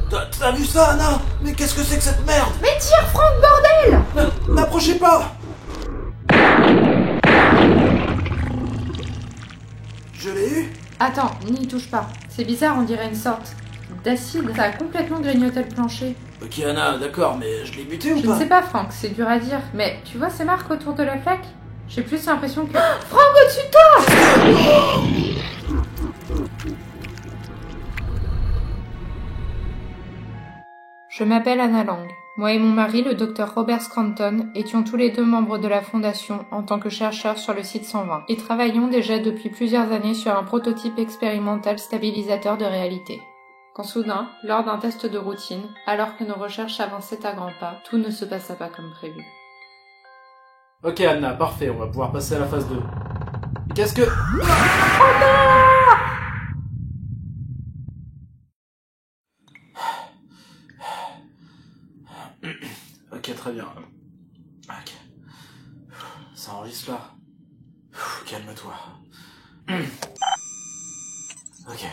T'as vu ça, Anna? Mais qu'est-ce que c'est que cette merde? Mais tire, Franck, bordel! N'approchez pas! Je l'ai eu? Attends, n'y touche pas. C'est bizarre, on dirait une sorte d'acide. Ça a complètement grignoté le plancher. Ok, Anna, d'accord, mais je l'ai buté ou Je pas? ne sais pas, Franck, c'est dur à dire. Mais tu vois ces marques autour de la flaque? J'ai plus l'impression que... Franck, au-dessus de toi! Je m'appelle Anna Lang. Moi et mon mari, le docteur Robert Scranton, étions tous les deux membres de la Fondation en tant que chercheurs sur le site 120 et travaillions déjà depuis plusieurs années sur un prototype expérimental stabilisateur de réalité. Quand soudain, lors d'un test de routine, alors que nos recherches avançaient à grands pas, tout ne se passa pas comme prévu. Ok, Anna, parfait, on va pouvoir passer à la phase 2. Qu'est-ce que... Ok, très bien. Ok. Ça enregistre là. Calme-toi. Ok.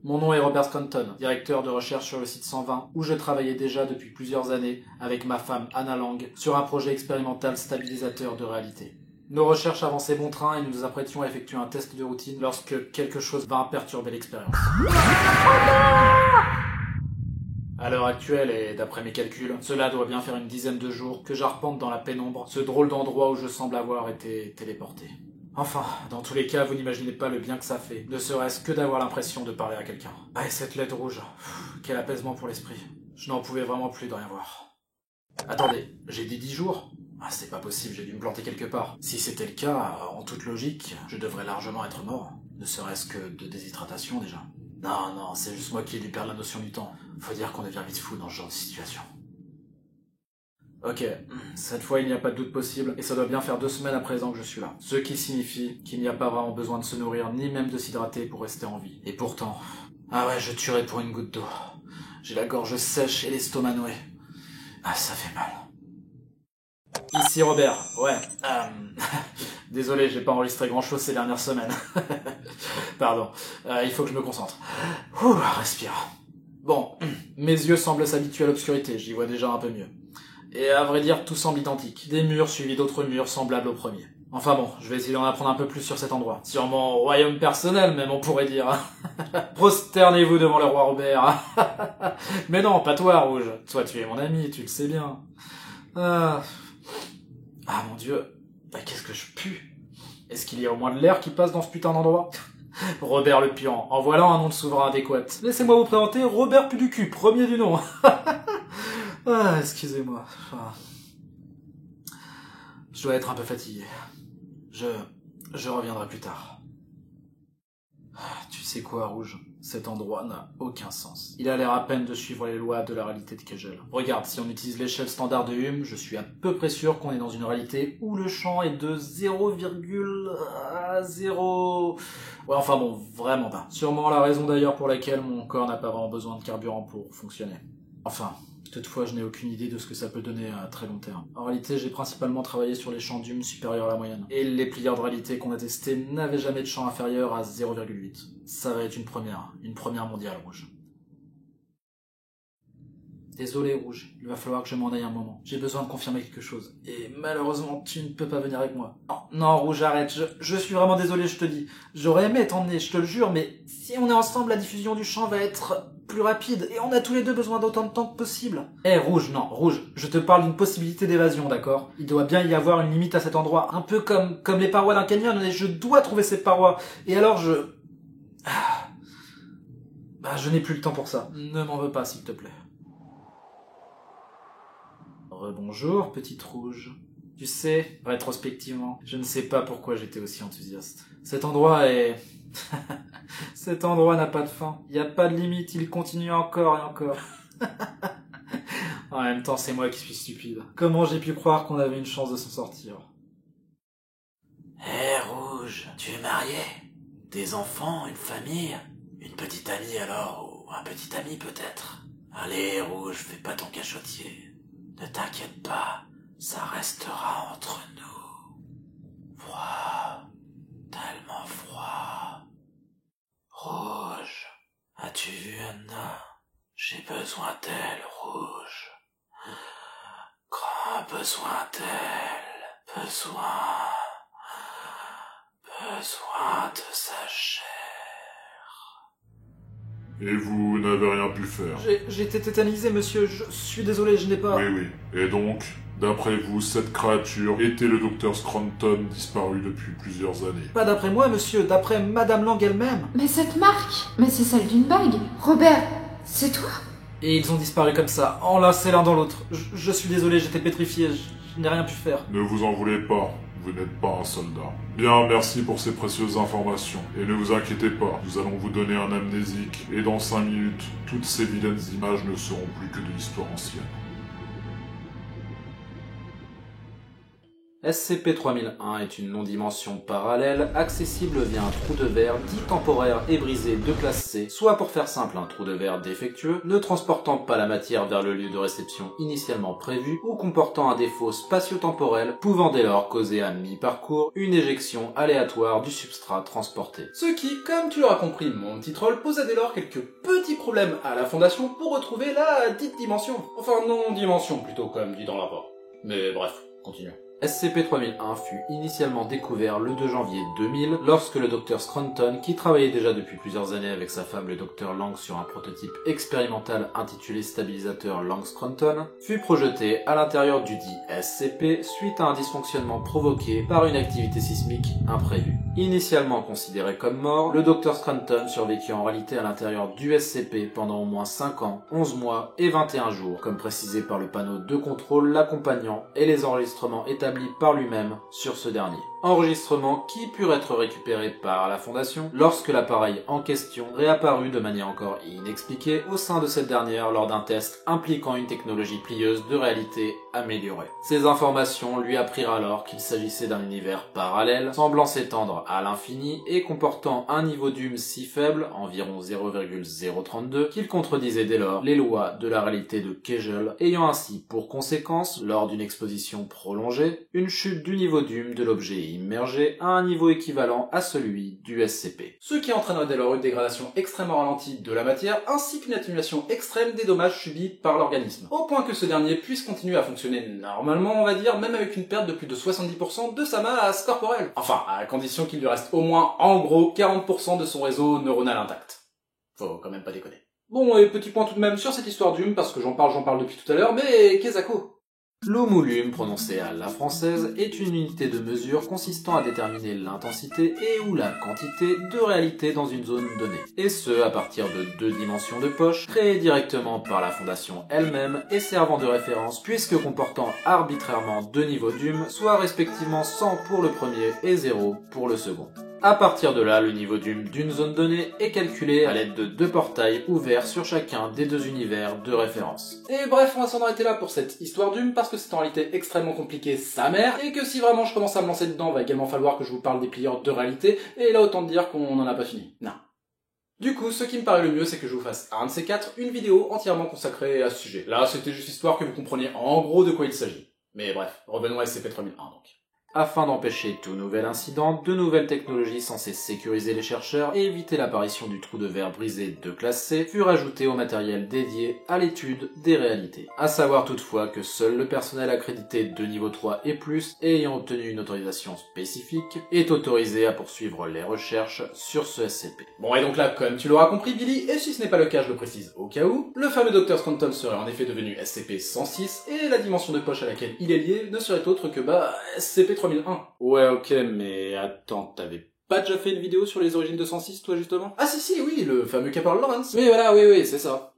Mon nom est Robert Scranton, directeur de recherche sur le site 120, où je travaillais déjà depuis plusieurs années avec ma femme Anna Lang sur un projet expérimental stabilisateur de réalité. Nos recherches avançaient bon train et nous nous apprêtions à effectuer un test de routine lorsque quelque chose vint perturber l'expérience. À l'heure actuelle, et d'après mes calculs, cela doit bien faire une dizaine de jours que j'arpente dans la pénombre ce drôle d'endroit où je semble avoir été téléporté. Enfin, dans tous les cas, vous n'imaginez pas le bien que ça fait, ne serait-ce que d'avoir l'impression de parler à quelqu'un. Ah, et cette LED rouge, quel apaisement pour l'esprit. Je n'en pouvais vraiment plus de rien voir. Attendez, j'ai dit 10 jours? Ah, c'est pas possible, j'ai dû me planter quelque part. Si c'était le cas, en toute logique, je devrais largement être mort. Ne serait-ce que de déshydratation déjà. Non, c'est juste moi qui ai dû perdre la notion du temps. Faut dire qu'on devient vite fou dans ce genre de situation. Ok, cette fois il n'y a pas de doute possible, et ça doit bien faire 2 semaines à présent que je suis là. Ce qui signifie qu'il n'y a pas vraiment besoin de se nourrir, ni même de s'hydrater pour rester en vie. Et pourtant... Ah ouais, je tuerais pour une goutte d'eau. J'ai la gorge sèche et l'estomac noué. Ah, ça fait mal. Ici Robert, ouais. Désolé, j'ai pas enregistré grand chose ces dernières semaines. Pardon, il faut que je me concentre. Ouh, respire. Bon, mes yeux semblent s'habituer à l'obscurité, j'y vois déjà un peu mieux. Et à vrai dire, tout semble identique. Des murs suivis d'autres murs semblables au premier. Enfin bon, je vais essayer d'en apprendre un peu plus sur cet endroit. Sur mon royaume personnel, même on pourrait dire. Prosternez-vous devant le roi Robert. Mais non, pas toi, Rouge. Toi, tu es mon ami, tu le sais bien. Ah mon dieu, qu'est-ce que je pue. Est-ce qu'il y a au moins de l'air qui passe dans ce putain d'endroit? Robert le Puant, en voilà un nom de souverain adéquat. Laissez-moi vous présenter Robert Puducu, premier du nom. Ah, excusez-moi. Je dois être un peu fatigué. Je reviendrai plus tard. Tu sais quoi, Rouge? Cet endroit n'a aucun sens. Il a l'air à peine de suivre les lois de la réalité de Kegel. Regarde, si on utilise l'échelle standard de Hume, je suis à peu près sûr qu'on est dans une réalité où le champ est de 0,0... Ouais, enfin bon, vraiment pas. Sûrement la raison d'ailleurs pour laquelle mon corps n'a pas vraiment besoin de carburant pour fonctionner. Enfin... Toutefois, je n'ai aucune idée de ce que ça peut donner à très long terme. En réalité, j'ai principalement travaillé sur les champs d'Hume supérieurs à la moyenne. Et les plieurs de réalité qu'on a testés n'avaient jamais de champ inférieur à 0,8. Ça va être une première mondiale, Rouge. Désolé, Rouge, il va falloir que je m'en aille un moment. J'ai besoin de confirmer quelque chose. Et malheureusement, tu ne peux pas venir avec moi. Non, Rouge, arrête, je suis vraiment désolé, je te dis. J'aurais aimé t'emmener, je te le jure, mais si on est ensemble, la diffusion du champ va être plus rapide, et on a tous les deux besoin d'autant de temps que possible. Rouge, non, Rouge, je te parle d'une possibilité d'évasion, d'accord? Il doit bien y avoir une limite à cet endroit, un peu comme les parois d'un canyon, et je dois trouver ces parois. Et alors je n'ai plus le temps pour ça. Ne m'en veux pas, s'il te plaît. Rebonjour, petite Rouge. Tu sais, rétrospectivement, je ne sais pas pourquoi j'étais aussi enthousiaste. Cet endroit est... Cet endroit n'a pas de fin. Il n'y a pas de limite, il continue encore et encore. En même temps, c'est moi qui suis stupide. Comment j'ai pu croire qu'on avait une chance de s'en sortir? Rouge, tu es marié? Des enfants, une famille? Une petite amie alors, ou un petit ami peut-être? Allez, Rouge, fais pas ton cachotier. Ne t'inquiète pas, ça restera entre nous. Froid, tellement froid. Rouge, as-tu vu Anna? J'ai besoin d'elle, Rouge. Grand besoin d'elle. Besoin de sa chair. Et vous n'avez rien pu faire. J'ai été tétanisé, monsieur. Je suis désolé, je n'ai pas... Oui. Et donc, d'après vous, cette créature était le docteur Scranton disparu depuis plusieurs années. Pas d'après moi, monsieur. D'après Madame Lang elle-même. Mais cette marque, mais c'est celle d'une bague. Robert, c'est toi? Et ils ont disparu comme ça, enlacés l'un dans l'autre. Je suis désolé, j'étais pétrifié. Je n'ai rien pu faire. Ne vous en voulez pas. Vous n'êtes pas un soldat. Bien, merci pour ces précieuses informations. Et ne vous inquiétez pas, nous allons vous donner un amnésique, et dans 5 minutes, toutes ces vilaines images ne seront plus que de l'histoire ancienne. SCP-3001 est une non-dimension parallèle, accessible via un trou de verre dit temporaire et brisé de classe C, soit pour faire simple un trou de verre défectueux, ne transportant pas la matière vers le lieu de réception initialement prévu, ou comportant un défaut spatio-temporel, pouvant dès lors causer à mi-parcours une éjection aléatoire du substrat transporté. Ce qui, comme tu l'auras compris mon petit troll, posa dès lors quelques petits problèmes à la Fondation pour retrouver la dite dimension. Enfin non-dimension plutôt, comme dit dans le rapport. Mais bref, continuons. SCP-3001 fut initialement découvert le 2 janvier 2000 lorsque le Dr Scranton, qui travaillait déjà depuis plusieurs années avec sa femme le Dr Lang sur un prototype expérimental intitulé stabilisateur Lang-Scranton, fut projeté à l'intérieur du dit SCP suite à un dysfonctionnement provoqué par une activité sismique imprévue. Initialement considéré comme mort, le Dr Scranton survécut en réalité à l'intérieur du SCP pendant au moins 5 ans, 11 mois et 21 jours, comme précisé par le panneau de contrôle l'accompagnant et les enregistrements établis par lui-même sur ce dernier. Enregistrements qui purent être récupérés par la Fondation lorsque l'appareil en question réapparut de manière encore inexpliquée au sein de cette dernière lors d'un test impliquant une technologie plieuse de réalité améliorée. Ces informations lui apprirent alors qu'il s'agissait d'un univers parallèle semblant s'étendre à l'infini et comportant un niveau d'hume si faible, environ 0,032, qu'il contredisait dès lors les lois de la réalité de Kegel, ayant ainsi pour conséquence, lors d'une exposition prolongée, une chute du niveau d'hume de l'objet immergé à un niveau équivalent à celui du SCP. Ce qui entraînerait dès lors une dégradation extrêmement ralentie de la matière ainsi qu'une atténuation extrême des dommages subis par l'organisme, au point que ce dernier puisse continuer à fonctionner normalement, on va dire, même avec une perte de plus de 70% de sa masse corporelle. Enfin, à condition qu'il lui reste au moins, en gros, 40% de son réseau neuronal intact. Faut quand même pas déconner. Bon, et petit point tout de même sur cette histoire d'hume, parce que j'en parle depuis tout à l'heure, mais Kezako. L'homolume, prononcé à la française, est une unité de mesure consistant à déterminer l'intensité et ou la quantité de réalité dans une zone donnée. Et ce, à partir de 2 dimensions de poche, créées directement par la Fondation elle-même et servant de référence puisque comportant arbitrairement 2 niveaux d'hume, soit respectivement 100 pour le premier et 0 pour le second. À partir de là, le niveau d'hume d'une zone donnée est calculé à l'aide de 2 portails ouverts sur chacun des 2 univers de référence. Et bref, on va s'en arrêter là pour cette histoire d'hume parce que c'est en réalité extrêmement compliqué sa mère et que si vraiment je commence à me lancer dedans, va également falloir que je vous parle des plieurs de réalité et là autant dire qu'on n'en a pas fini. Non. Du coup, ce qui me paraît le mieux, c'est que je vous fasse un de ces 4, une vidéo entièrement consacrée à ce sujet. Là, c'était juste histoire que vous compreniez en gros de quoi il s'agit. Mais bref, revenons à SCP-3001 donc. Afin d'empêcher tout nouvel incident, de nouvelles technologies censées sécuriser les chercheurs et éviter l'apparition du trou de verre brisé de classe C furent ajoutées au matériel dédié à l'étude des réalités. À savoir toutefois que seul le personnel accrédité de niveau 3 et plus, ayant obtenu une autorisation spécifique, est autorisé à poursuivre les recherches sur ce SCP. Bon, et donc là, comme tu l'auras compris Billy, et si ce n'est pas le cas, je le précise au cas où, le fameux Dr Scranton serait en effet devenu SCP-106, et la dimension de poche à laquelle il est lié ne serait autre que, SCP-3001. Ouais, ok, mais attends, t'avais pas déjà fait une vidéo sur les origines de 106, toi, justement? Ah si, oui, le fameux Caporal Lawrence. Oui, voilà, oui, c'est ça.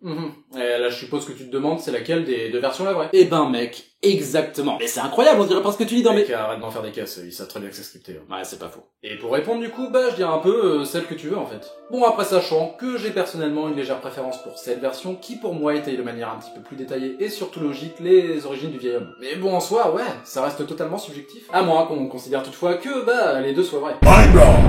Et là, je suppose que tu te demandes c'est laquelle des 2 versions la vraie. Eh ben, mec, exactement. Mais c'est incroyable, on dirait pas ce que tu dis dans mes... Mec, arrête d'en faire des casses, ils savent très bien que c'est scripté. Ouais, c'est pas faux. Et pour répondre, du coup, je dirais un peu celle que tu veux, en fait. Bon, après, sachant que j'ai personnellement une légère préférence pour cette version, qui pour moi était de manière un petit peu plus détaillée et surtout logique les origines du vieil homme. Mais bon, en soi, ouais, ça reste totalement subjectif. À moins qu'on considère toutefois que, les 2 soient vrais. Mind blown.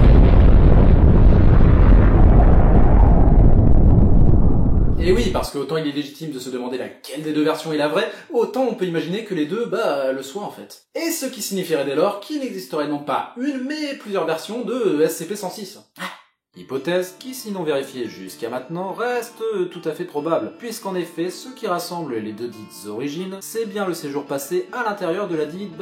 Et oui, parce que autant il est légitime de se demander laquelle des 2 versions est la vraie, autant on peut imaginer que les 2, le soient en fait. Et ce qui signifierait dès lors qu'il n'existerait non pas une, mais plusieurs versions de SCP-106. Hypothèse qui, sinon vérifiée jusqu'à maintenant, reste tout à fait probable, puisqu'en effet, ce qui rassemble les deux dites origines, c'est bien le séjour passé à l'intérieur de la dite,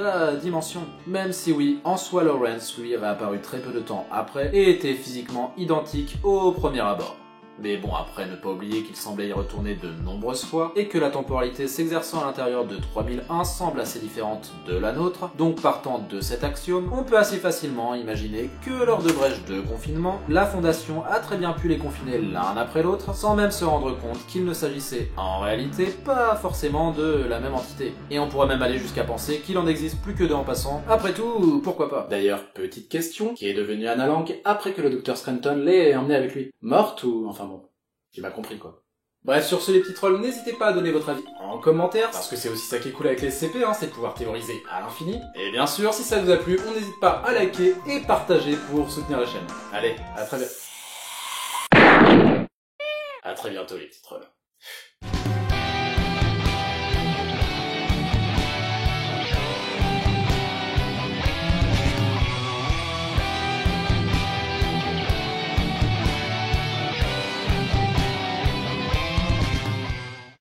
dimension. Même si oui, en soi Lawrence lui avait apparu très peu de temps après, et était physiquement identique au premier abord. Mais bon, après, ne pas oublier qu'il semblait y retourner de nombreuses fois, et que la temporalité s'exerçant à l'intérieur de 3001 semble assez différente de la nôtre, donc partant de cet axiome, on peut assez facilement imaginer que lors de brèches de confinement, la Fondation a très bien pu les confiner l'un après l'autre, sans même se rendre compte qu'il ne s'agissait en réalité pas forcément de la même entité. Et on pourrait même aller jusqu'à penser qu'il en existe plus que deux en passant, après tout, pourquoi pas. D'ailleurs, petite question, qui est devenue Anna Lang après que le Dr Scranton l'ait emmenée avec lui? Morte ou... enfin bon, tu m'as compris quoi. Bref, sur ce les petits trolls, n'hésitez pas à donner votre avis en commentaire, parce que c'est aussi ça qui est cool avec les SCP, c'est de pouvoir théoriser à l'infini. Et bien sûr, si ça vous a plu, on n'hésite pas à liker et partager pour soutenir la chaîne. Allez, à très bientôt les petits trolls.